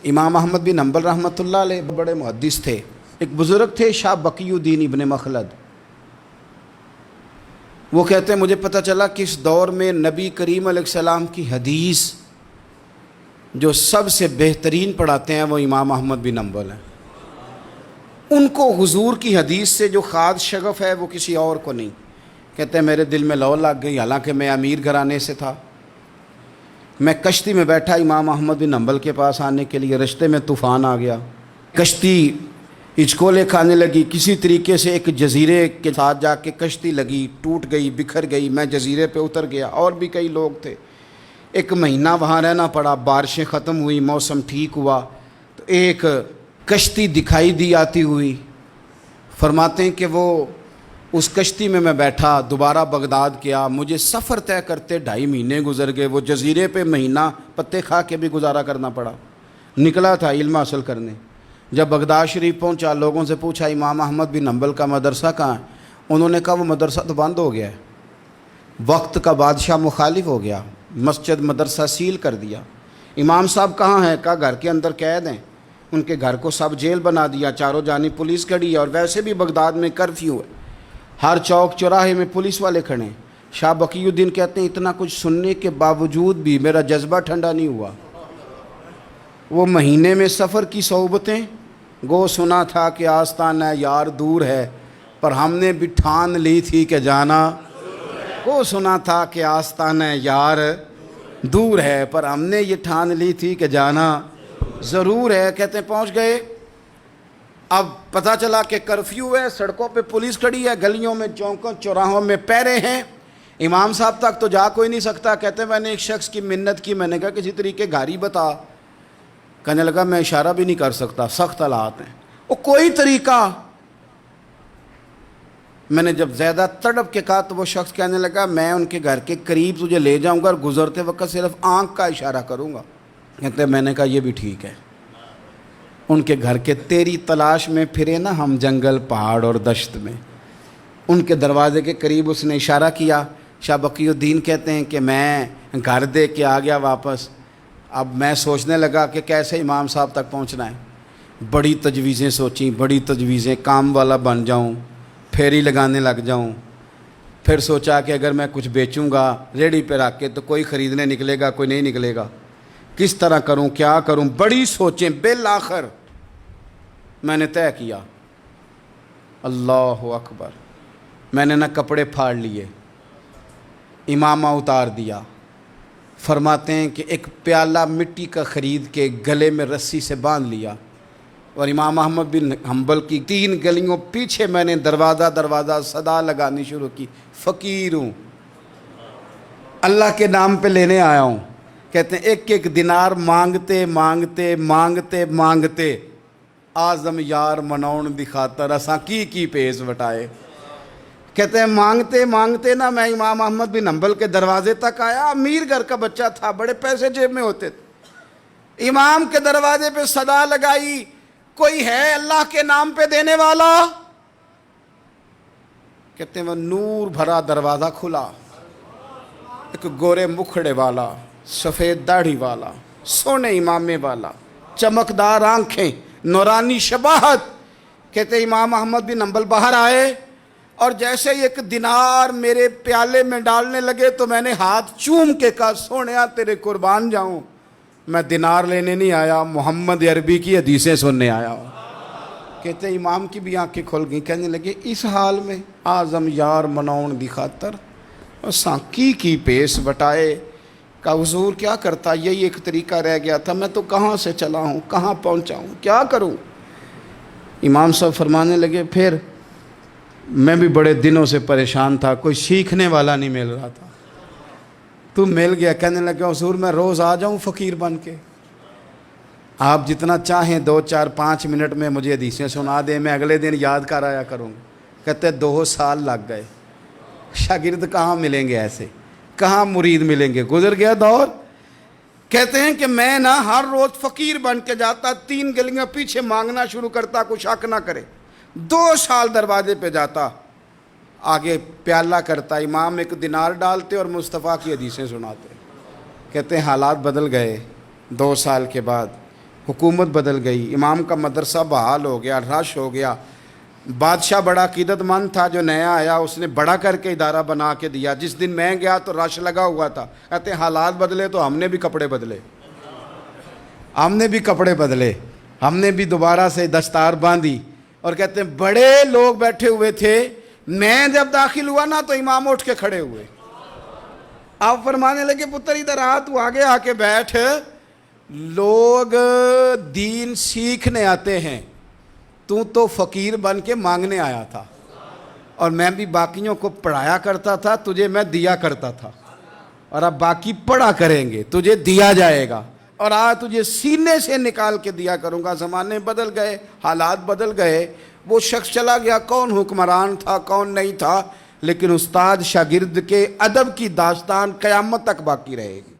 امام احمد بن حنبل رحمۃ اللہ علیہ بڑے محدث تھے. ایک بزرگ تھے شاہ بقی الدین ابن مخلد. وہ کہتے ہیں مجھے پتہ چلا کہ اس دور میں نبی کریم علیہ السلام کی حدیث جو سب سے بہترین پڑھاتے ہیں وہ امام احمد بن حنبل ہیں. ان کو حضور کی حدیث سے جو خاص شغف ہے وہ کسی اور کو نہیں. کہتے ہیں میرے دل میں لو لگ گئی، حالانکہ میں امیر گھرانے سے تھا. میں کشتی میں بیٹھا امام احمد بن حنبل کے پاس آنے کے لیے، رستے میں طوفان آ گیا، کشتی ہچکولے کھانے لگی. کسی طریقے سے ایک جزیرے کے ساتھ جا کے کشتی لگی، ٹوٹ گئی، بکھر گئی. میں جزیرے پہ اتر گیا، اور بھی کئی لوگ تھے. ایک مہینہ وہاں رہنا پڑا. بارشیں ختم ہوئی، موسم ٹھیک ہوا تو ایک کشتی دکھائی دی آتی ہوئی. فرماتے ہیں کہ وہ اس کشتی میں بیٹھا، دوبارہ بغداد کیا. مجھے سفر طے کرتے 2.5 مہینے گزر گئے. وہ جزیرے پہ مہینہ پتے کھا کے بھی گزارا کرنا پڑا. نکلا تھا علم حاصل کرنے. جب بغداد شریف پہنچا، لوگوں سے پوچھا امام احمد بن حنبل کا مدرسہ کہاں ہے؟ انہوں نے کہا وہ مدرسہ تو بند ہو گیا ہے، وقت کا بادشاہ مخالف ہو گیا، مسجد مدرسہ سیل کر دیا. امام صاحب کہاں ہیں؟ کہا گھر کے اندر قید ہیں. ان کے گھر کو سب جیل بنا دیا، چاروں جانب پولیس کھڑی ہے، اور ویسے بھی بغداد میں کرفیو ہے، ہر چوک چوراہے میں پولیس والے کھڑے ہیں. شاہ بقی الدین کہتے ہیں اتنا کچھ سننے کے باوجود بھی میرا جذبہ ٹھنڈا نہیں ہوا. وہ مہینے میں سفر کی صحبتیں، گو سنا تھا کہ آستانہ یار دور ہے، پر ہم نے بھی ٹھان لی تھی کہ جانا. گو سنا تھا کہ آستانہ یار دور ہے، پر ہم نے یہ ٹھان لی تھی کہ جانا ضرور ہے. کہتے ہیں پہنچ گئے. اب پتہ چلا کہ کرفیو ہے، سڑکوں پہ پولیس کھڑی ہے، گلیوں میں چوکوں چوراہوں میں پہرے ہیں. امام صاحب تک تو جا کوئی نہیں سکتا. کہتے ہیں میں نے ایک شخص کی منت کی، میں نے کہا کسی طریقے گاڑی بتا. کہنے لگا میں اشارہ بھی نہیں کر سکتا، سخت حالات ہیں. وہ کوئی طریقہ. میں نے جب زیادہ تڑپ کے کہا تو وہ شخص کہنے لگا میں ان کے گھر کے قریب تجھے لے جاؤں گا اور گزرتے وقت صرف آنکھ کا اشارہ کروں گا. کہتے ہیں میں نے کہا یہ بھی ٹھیک ہے. ان کے گھر کے تیری تلاش میں پھرے نا ہم جنگل پہاڑ اور دشت میں. ان کے دروازے کے قریب اس نے اشارہ کیا. شاہ بقی الدین کہتے ہیں کہ میں گھر دے کے آ گیا واپس. اب میں سوچنے لگا کہ کیسے امام صاحب تک پہنچنا ہے. بڑی تجویزیں سوچیں، بڑی تجویزیں. کام والا بن جاؤں، پھیری لگانے لگ جاؤں. پھر سوچا کہ اگر میں کچھ بیچوں گا ریڑھی پہ رکھ کے تو کوئی خریدنے نکلے گا، کوئی نہیں نکلے گا. کس طرح کروں، کیا کروں، بڑی سوچیں. بالآخر میں نے طے کیا. اللہ اکبر. میں نے نہ کپڑے پھاڑ لیے، امامہ اتار دیا. فرماتے ہیں کہ ایک پیالہ مٹی کا خرید کے گلے میں رسی سے باندھ لیا، اور امام احمد بن حنبل کی 3 گلیوں پیچھے میں نے دروازہ دروازہ صدا لگانی شروع کی. فقیر ہوں، اللہ کے نام پہ لینے آیا ہوں. کہتے ہیں ایک ایک دینار مانگتے مانگتے مانگتے مانگتے آزم یار مناؤن دی خاطر اساں کی پیز وٹائے. کہتے ہیں مانگتے مانگتے نا میں امام احمد بن حنبل کے دروازے تک آیا. امیر گھر کا بچہ تھا، بڑے پیسے جیب میں ہوتے تھے. امام کے دروازے پہ صدا لگائی کوئی ہے اللہ کے نام پہ دینے والا؟ کہتے ہیں وہ نور بھرا دروازہ کھلا. ایک گورے مکھڑے والا، سفید داڑھی والا، سونے امامے والا، چمکدار آنکھیں، نورانی شباہت. کہتے امام احمد بن حنبل باہر آئے اور جیسے ہی 1 دینار میرے پیالے میں ڈالنے لگے تو میں نے ہاتھ چوم کے کہا سونیا تیرے قربان جاؤں، میں دینار لینے نہیں آیا، محمد عربی کی حدیثیں سننے آیا ہوں. کہتے امام کی بھی آنکھیں کھل گئیں. کہنے لگے اس حال میں آزم یار مناؤن دی خاطر اساں کی پیس بٹائے. کہ حضور کیا کرتا، یہی ایک طریقہ رہ گیا تھا، میں تو کہاں سے چلا ہوں، کہاں پہنچا ہوں، کیا کروں. امام صاحب فرمانے لگے پھر میں بھی بڑے دنوں سے پریشان تھا، کوئی سیکھنے والا نہیں مل رہا تھا، تو مل گیا. کہنے لگا حضور میں روز آ جاؤں فقیر بن کے، آپ جتنا چاہیں 2 4 5 منٹ میں مجھے حدیثیں سنا دیں، میں اگلے دن یاد کر آیا کروں. کہتے 2 سال لگ گئے. شاگرد کہاں ملیں گے ایسے، کہاں مرید ملیں گے، گزر گیا دور. کہتے ہیں کہ میں نا ہر روز فقیر بن کے جاتا، 3 گلیاں پیچھے مانگنا شروع کرتا، کوئی شک نہ کرے. 2 سال دروازے پہ جاتا، آگے پیالہ کرتا، امام 1 دینار ڈالتے اور مصطفیٰ کی حدیثیں سناتے. کہتے ہیں حالات بدل گئے. 2 سال کے بعد حکومت بدل گئی، امام کا مدرسہ بحال ہو گیا، رش ہو گیا. بادشاہ بڑا عقیدت مند تھا، جو نیا آیا اس نے بڑا کر کے ادارہ بنا کے دیا. جس دن میں گیا تو رش لگا ہوا تھا. کہتے ہیں حالات بدلے تو ہم نے بھی کپڑے بدلے، ہم نے بھی دوبارہ سے دستار باندھی. اور کہتے ہیں بڑے لوگ بیٹھے ہوئے تھے، میں جب داخل ہوا نا تو امام اٹھ کے کھڑے ہوئے. آپ فرمانے لگے پتر ادھر آ، تو آگے آ کے بیٹھ. لوگ دین سیکھنے آتے ہیں، تو فقیر بن کے مانگنے آیا تھا. اور میں بھی باقیوں کو پڑھایا کرتا تھا، تجھے میں دیا کرتا تھا. اور اب باقی پڑھا کریں گے، تجھے دیا جائے گا. اور آج تجھے سینے سے نکال کے دیا کروں گا. زمانے بدل گئے، حالات بدل گئے. وہ شخص چلا گیا، کون حکمران تھا کون نہیں تھا، لیکن استاد شاگرد کے ادب کی داستان قیامت تک باقی رہے گی.